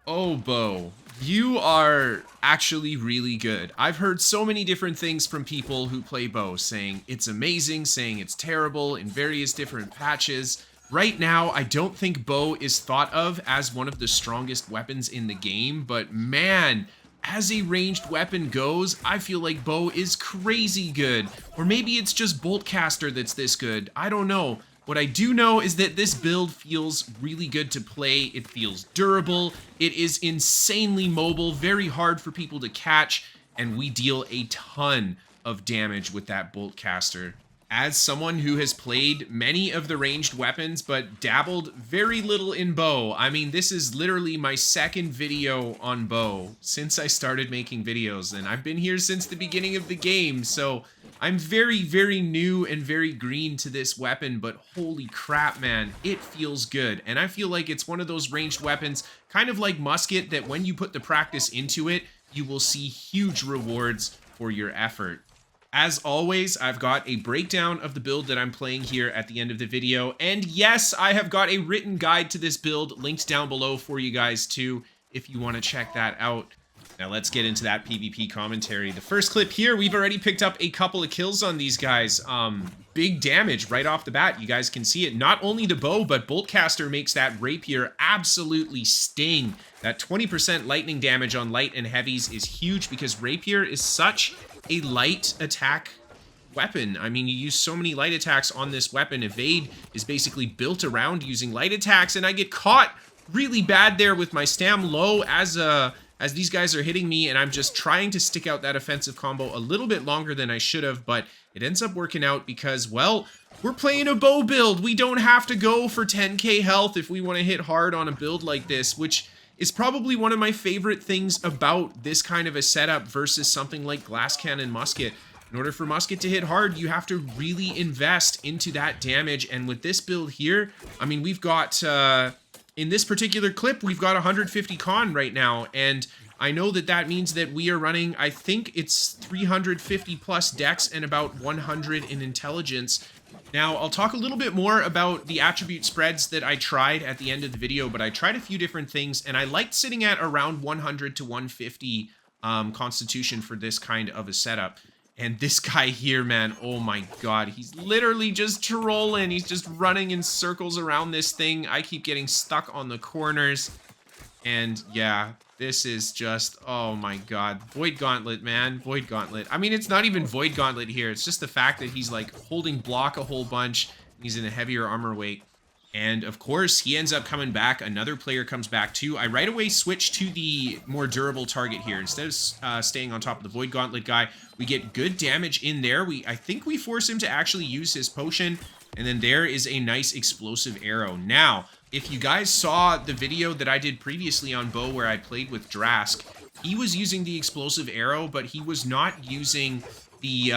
Oh, Bo, you are actually really good. I've heard so many different things from people who play Bo, saying it's amazing, saying it's terrible in various different patches. Right now, I don't think Bo is thought of as one of the strongest weapons in the game, but man, as a ranged weapon goes, I feel like Bo is crazy good. Or maybe it's just Boltcaster that's this good. I don't know. What I do know is that this build feels really good to play. It feels durable. It is insanely mobile, very hard for people to catch, and we deal a ton of damage with that Boltcaster. As someone who has played many of the ranged weapons but dabbled very little in Bow, I mean, this is literally my second video on Bow since I started making videos, and I've been here since the beginning of the game, so I'm very, very new and very green to this weapon, but holy crap, man, it feels good. And I feel like it's one of those ranged weapons, kind of like musket, that when you put the practice into it, you will see huge rewards for your effort. As always, I've got a breakdown of the build that I'm playing here at the end of the video. And yes, I have got a written guide to this build linked down below for you guys too, if you want to check that out. Now let's get into that PvP commentary. The first clip here, we've already picked up a couple of kills on these guys. Big damage right off the bat. You guys can see it. Not only the bow, but Boltcaster makes that Rapier absolutely sting. That 20% lightning damage on light and heavies is huge because Rapier is such a light attack weapon. I mean, you use so many light attacks on this weapon. Evade is basically built around using light attacks, and I get caught really bad there with my stam low as these guys are hitting me, and I'm just trying to stick out that offensive combo a little bit longer than I should have, but it ends up working out because, well, we're playing a bow build. We don't have to go for 10k health if we want to hit hard on a build like this, which is probably one of my favorite things about this kind of a setup versus something like glass cannon musket. In order for musket to hit hard, you have to really invest into that damage, and with this build here, I mean, we've got... in this particular clip, we've got 150 con right now, and I know that that means that we are running, I think it's 350 plus dex and about 100 in intelligence. Now, I'll talk a little bit more about the attribute spreads that I tried at the end of the video, but I tried a few different things, and I liked sitting at around 100 to 150 constitution for this kind of a setup. And this guy here, man, oh my god, he's literally just trolling. He's just running in circles around this thing. I keep getting stuck on the corners. And yeah, this is just, oh my god. Void Gauntlet, man. Void Gauntlet. I mean, it's not even Void Gauntlet here. It's just the fact that he's like holding block a whole bunch. He's in a heavier armor weight. And of course, he ends up coming back. Another player comes back too. I right away switch to the more durable target here. Instead of staying on top of the Void Gauntlet guy, we get good damage in there. I think we force him to actually use his potion. And then there is a nice explosive arrow. Now, if you guys saw the video that I did previously on Bow where I played with Drask, he was using the explosive arrow, but he was not using the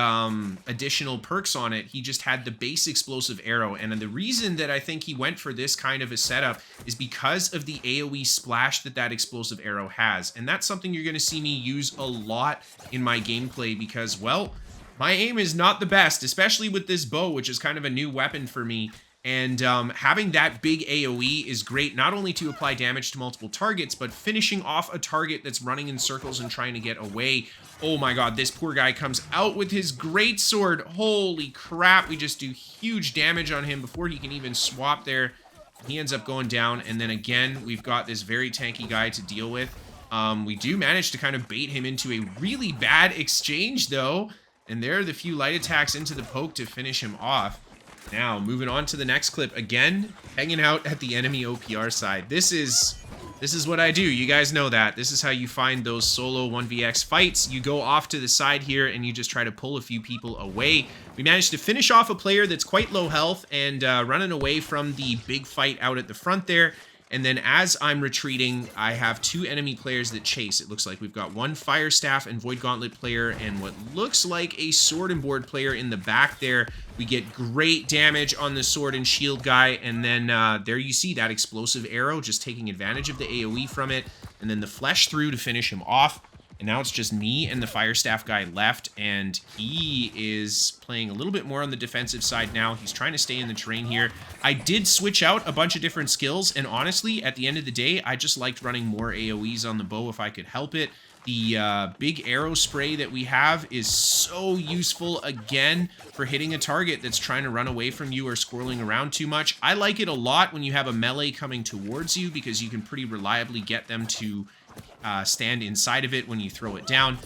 additional perks on it. He just had the base explosive arrow, and the reason that I think he went for this kind of a setup is because of the AoE splash that explosive arrow has, and that's something you're going to see me use a lot in my gameplay because, well, my aim is not the best, especially with this bow, which is kind of a new weapon for me. And having that big AoE is great, not only to apply damage to multiple targets, but finishing off a target that's running in circles and trying to get away. Oh my god, this poor guy comes out with his greatsword. Holy crap, we just do huge damage on him before he can even swap there. He ends up going down, and then again, we've got this very tanky guy to deal with. We do manage to kind of bait him into a really bad exchange, though. And there are the few light attacks into the poke to finish him off. Now, moving on to the next clip. Again, hanging out at the enemy OPR side. This is what I do. You guys know that. This is how you find those solo 1vx fights. You go off to the side here and you just try to pull a few people away. We managed to finish off a player that's quite low health and running away from the big fight out at the front there. And then as I'm retreating, I have two enemy players that chase. It looks like we've got one Fire Staff and Void Gauntlet player and what looks like a Sword and Board player in the back there. We get great damage on the Sword and Shield guy, and then there you see that explosive arrow just taking advantage of the AoE from it, and then the flesh through to finish him off. And now it's just me and the fire staff guy left, and he is playing a little bit more on the defensive side now. He's trying to stay in the terrain here. I did switch out a bunch of different skills, and honestly, at the end of the day, I just liked running more AoEs on the bow if I could help it. The big arrow spray that we have is so useful, again, for hitting a target that's trying to run away from you or squirreling around too much. I like it a lot when you have a melee coming towards you because you can pretty reliably get them to stand inside of it when you throw it down.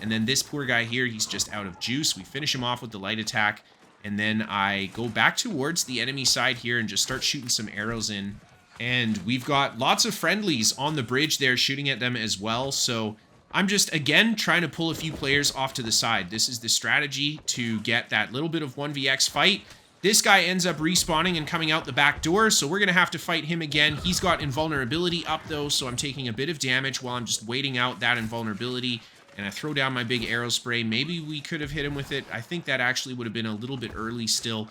And then this poor guy here, he's just out of juice. We finish him off with the light attack, and then I go back towards the enemy side here and just start shooting some arrows in. And we've got lots of friendlies on the bridge there shooting at them as well, so I'm just, again, trying to pull a few players off to the side. This is the strategy to get that little bit of 1vx fight. This guy ends up respawning and coming out the back door, so we're going to have to fight him again. He's got invulnerability up, though, so I'm taking a bit of damage while I'm just waiting out that invulnerability. And I throw down my big arrow spray. Maybe we could have hit him with it. I think that actually would have been a little bit early still.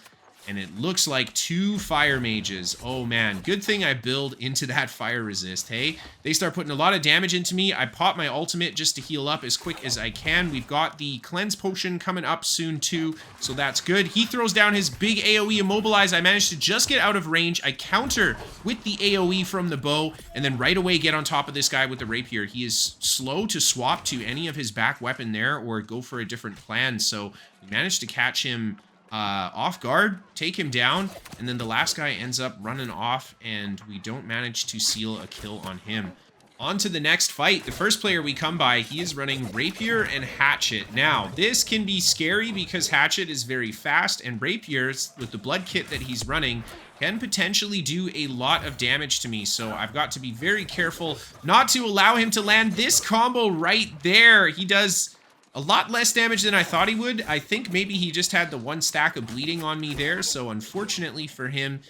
And it looks like 2 fire mages. Oh man, good thing I build into that fire resist, hey? They start putting a lot of damage into me. I pop my ultimate just to heal up as quick as I can. We've got the cleanse potion coming up soon too, so that's good. He throws down his big AoE immobilize. I managed to just get out of range. I counter with the AoE from the bow, and then right away get on top of this guy with the rapier. He is slow to swap to any of his back weapon there or go for a different plan, so we managed to catch him off guard, take him down, and then the last guy ends up running off, and we don't manage to seal a kill on him. On to the next fight. The first player we come by, he is running Rapier and Hatchet. Now, this can be scary because Hatchet is very fast, and Rapier, with the blood kit that he's running, can potentially do a lot of damage to me, so I've got to be very careful not to allow him to land this combo right there. He does a lot less damage than I thought he would. I think maybe he just had the 1 stack of bleeding on me there, so unfortunately for him,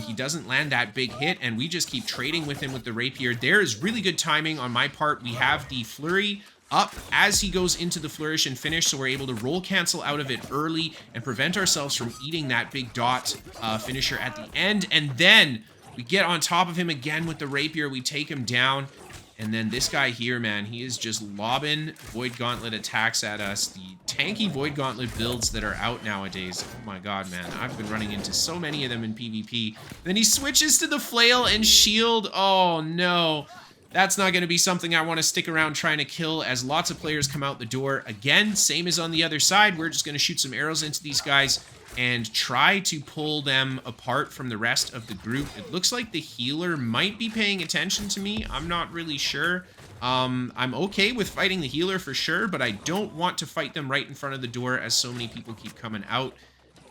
he doesn't land that big hit, and we just keep trading with him with the rapier. There is really good timing on my part. We have the flurry up as he goes into the flourish and finish, so we're able to roll cancel out of it early and prevent ourselves from eating that big dot finisher at the end. And then we get on top of him again with the rapier. We take him down. And then this guy here, man, he is just lobbing Void Gauntlet attacks at us. The tanky Void Gauntlet builds that are out nowadays. Oh my god, man. I've been running into so many of them in PvP. Then he switches to the flail and shield. Oh no. That's not going to be something I want to stick around trying to kill as lots of players come out the door. Again, same as on the other side. We're just going to shoot some arrows into these guys and try to pull them apart from the rest of the group. It looks like the healer might be paying attention to me. I'm not really sure. I'm okay with fighting the healer for sure, but I don't want to fight them right in front of the door as so many people keep coming out.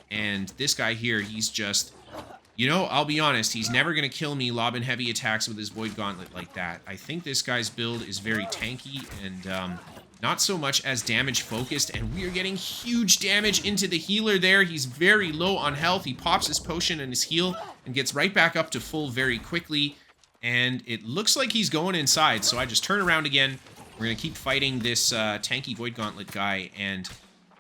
And this guy here, he's just, you know, I'll be honest, he's never going to kill me lobbing heavy attacks with his Void Gauntlet like that. I think this guy's build is very tanky and not so much as damage focused, and we are getting huge damage into the healer there. He's very low on health. He pops his potion and his heal and gets right back up to full very quickly, and it looks like he's going inside, so I just turn around again. We're going to keep fighting this tanky Void Gauntlet guy, and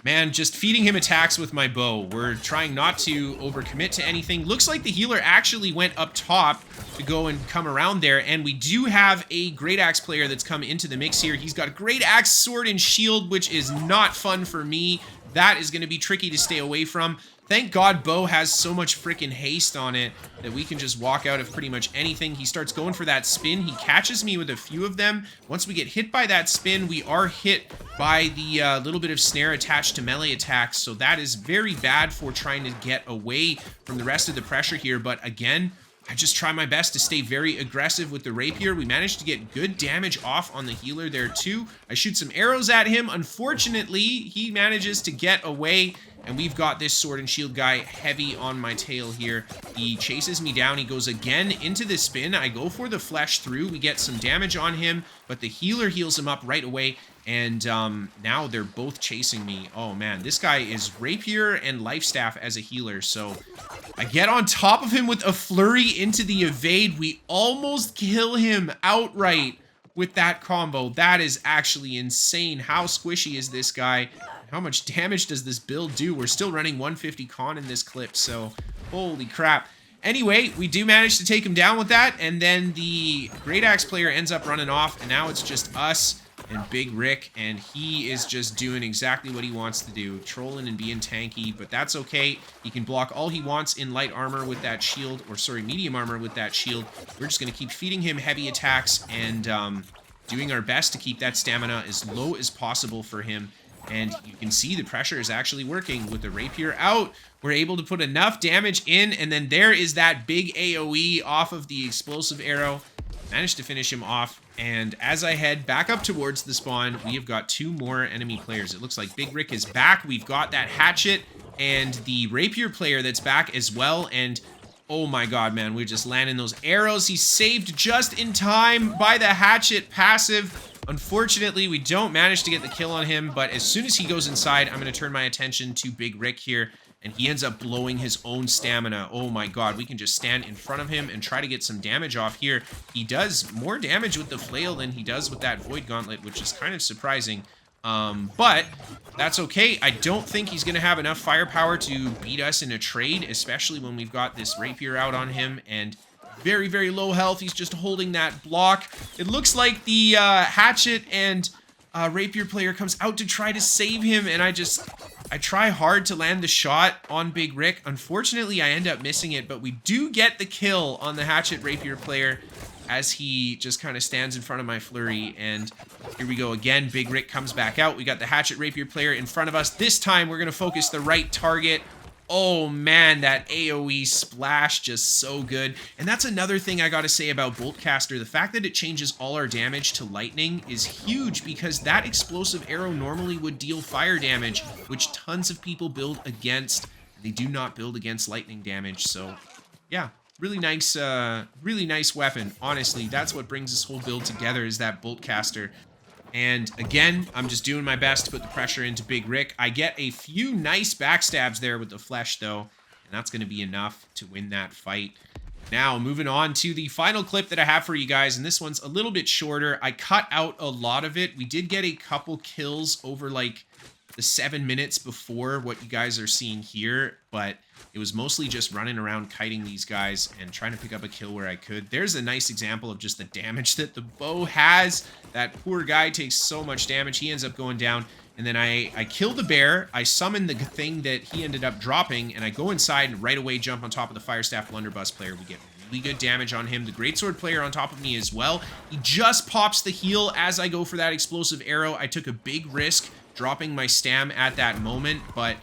man, just feeding him attacks with my bow. We're trying not to overcommit to anything. Looks like the healer actually went up top to go and come around there, and we do have a Great Axe player that's come into the mix here. He's got a Great Axe, sword, and shield, which is not fun for me. That is going to be tricky to stay away from. Thank God bow has so much freaking haste on it that we can just walk out of pretty much anything. He starts going for that spin. He catches me with a few of them. Once we get hit by that spin, we are hit by the little bit of snare attached to melee attacks. So that is very bad for trying to get away from the rest of the pressure here. But again, I just try my best to stay very aggressive with the rapier. We managed to get good damage off on the healer there too. I shoot some arrows at him. Unfortunately, he manages to get away. And we've got this sword and shield guy heavy on my tail here. He chases me down. He goes again into the spin. I go for the flesh through. We get some damage on him, but the healer heals him up right away. And now they're both chasing me. Oh man, this guy is rapier and life staff as a healer. So I get on top of him with a flurry into the evade. We almost kill him outright with that combo. That is actually insane. How squishy is this guy? How much damage does this build do? We're still running 150 con in this clip, so holy crap. Anyway, we do manage to take him down with that, and then the Great Axe player ends up running off, and now it's just us and Big Rick, and he is just doing exactly what he wants to do, trolling and being tanky, but that's okay. He can block all he wants in light armor with that shield, or sorry, medium armor with that shield. We're just going to keep feeding him heavy attacks and doing our best to keep that stamina as low as possible for him. And you can see the pressure is actually working. With the Rapier out, we're able to put enough damage in, and then there is that big AoE off of the explosive arrow. Managed to finish him off, and as I head back up towards the spawn, we have got 2 more enemy players. It looks like Big Rick is back. We've got that hatchet and the Rapier player that's back as well, and oh my god, man, we're just landing those arrows. He's saved just in time by the hatchet passive. Unfortunately, we don't manage to get the kill on him, but as soon as he goes inside, I'm going to turn my attention to Big Rick here, and he ends up blowing his own stamina. Oh my god, we can just stand in front of him and try to get some damage off here. He does more damage with the flail than he does with that Void Gauntlet, which is kind of surprising. But that's okay. I don't think he's going to have enough firepower to beat us in a trade, especially when we've got this Rapier out on him, and very, very low health. He's just holding that block. It looks like the hatchet and Rapier player comes out to try to save him, and I try hard to land the shot on Big Rick. Unfortunately, I end up missing it, but we do get the kill on the hatchet Rapier player as he just kind of stands in front of my flurry. And here we go again. Big Rick comes back out. We got the hatchet Rapier player in front of us. This time, we're going to focus the right target. Oh man, that AoE splash just so good. And that's another thing I gotta say about Boltcaster. The fact that it changes all our damage to lightning is huge, because that explosive arrow normally would deal fire damage, which tons of people build against. They do not build against lightning damage. So yeah, really nice weapon. Honestly, that's what brings this whole build together, is that Boltcaster. And again, I'm just doing my best to put the pressure into Big Rick. I get a few nice backstabs there with the flesh, though, and that's going to be enough to win that fight. Now, moving on to the final clip that I have for you guys, and this one's a little bit shorter. I cut out a lot of it. We did get a couple kills over, like, the 7 minutes before what you guys are seeing here, but it was mostly just running around kiting these guys and trying to pick up a kill where I could. There's a nice example of just the damage that the bow has. That poor guy takes so much damage. He ends up going down, and then I kill the bear. I summon the thing that he ended up dropping, and I go inside and right away jump on top of the Firestaff Blunderbuss player. We get really good damage on him. The Greatsword player on top of me as well. He just pops the heal as I go for that explosive arrow. I took a big risk dropping my stam at that moment, but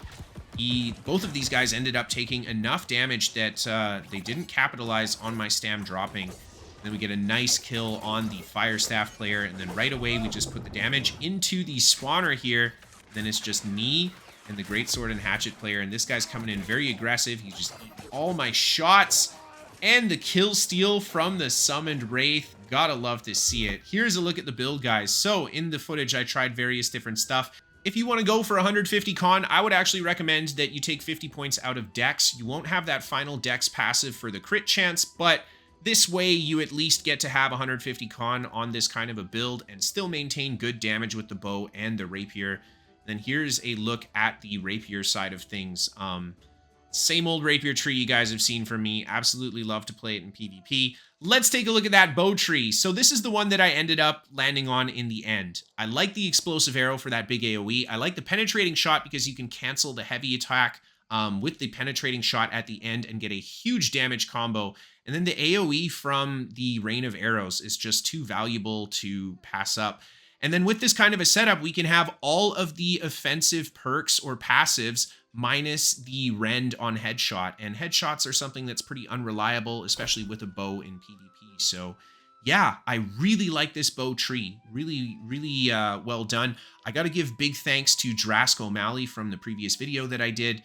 both of these guys ended up taking enough damage that they didn't capitalize on my stam dropping. And then we get a nice kill on the Firestaff player, and then right away we just put the damage into the spawner here. Then it's just me and the Greatsword and Hatchet player, and this guy's coming in very aggressive. He's just eating all my shots, and the kill steal from the summoned Wraith. Gotta love to see it. Here's a look at the build, guys. So in the footage, I tried various different stuff. If you want to go for 150 con, I would actually recommend that you take 50 points out of Dex. You won't have that final Dex passive for the crit chance, but this way you at least get to have 150 con on this kind of a build and still maintain good damage with the bow and the Rapier. Then here's a look at the Rapier side of things. Same old Rapier tree you guys have seen from me. Absolutely love to play it in PvP. Let's take a look at that bow tree. So this is the one that I ended up landing on in the end. I like the explosive arrow for that big AoE. I like the penetrating shot because you can cancel the heavy attack with the penetrating shot at the end and get a huge damage combo. And then the AoE from the rain of arrows is just too valuable to pass up. And then with this kind of a setup, we can have all of the offensive perks or passives minus the rend on headshot. And headshots are something that's pretty unreliable, especially with a bow in PvP. So yeah, I really like this bow tree. Really, really well done. I got to give big thanks to Drask O'Malley from the previous video that I did.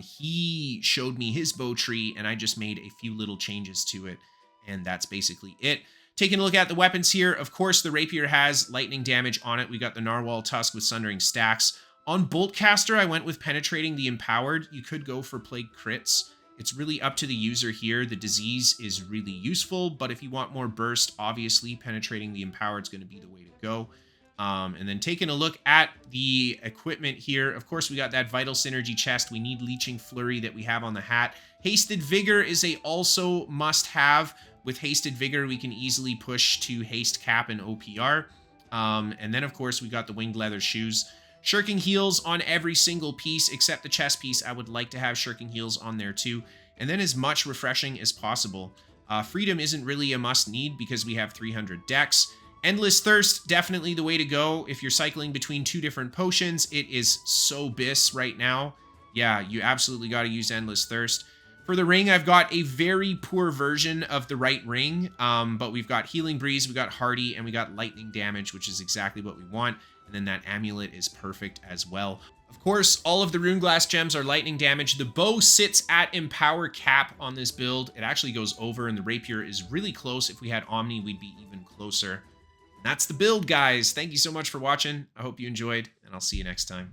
He showed me his bow tree, and I just made a few little changes to it. And that's basically it. Taking a look at the weapons here, of course, the Rapier has lightning damage on it. We got the Narwhal Tusk with Sundering Stacks. On Boltcaster, I went with Penetrating the Empowered. You could go for Plague Crits. It's really up to the user here. The Disease is really useful, but if you want more burst, obviously Penetrating the Empowered is going to be the way to go. And then taking a look at the equipment here, of course, we got that Vital Synergy chest. We need Leeching Flurry that we have on the hat. Hasted Vigor is a also must-have. With Hasted Vigor, we can easily push to Haste Cap and OPR. And then, of course, we got the winged leather shoes. Shirking heels on every single piece, except the chest piece. I would like to have shirking heels on there too. And then as much refreshing as possible. Freedom isn't really a must-need because we have 300 dex. Endless Thirst, definitely the way to go. If you're cycling between 2 different potions, it is so bis right now. Yeah, you absolutely got to use Endless Thirst. For the ring, I've got a very poor version of the right ring, but we've got Healing Breeze, we got Hardy, and we got Lightning Damage, which is exactly what we want. And then that amulet is perfect as well. Of course, all of the Rune Glass gems are lightning damage. The bow sits at Empower Cap on this build. It actually goes over, and the Rapier is really close. If we had Omni, we'd be even closer. And that's the build, guys. Thank you so much for watching. I hope you enjoyed, and I'll see you next time.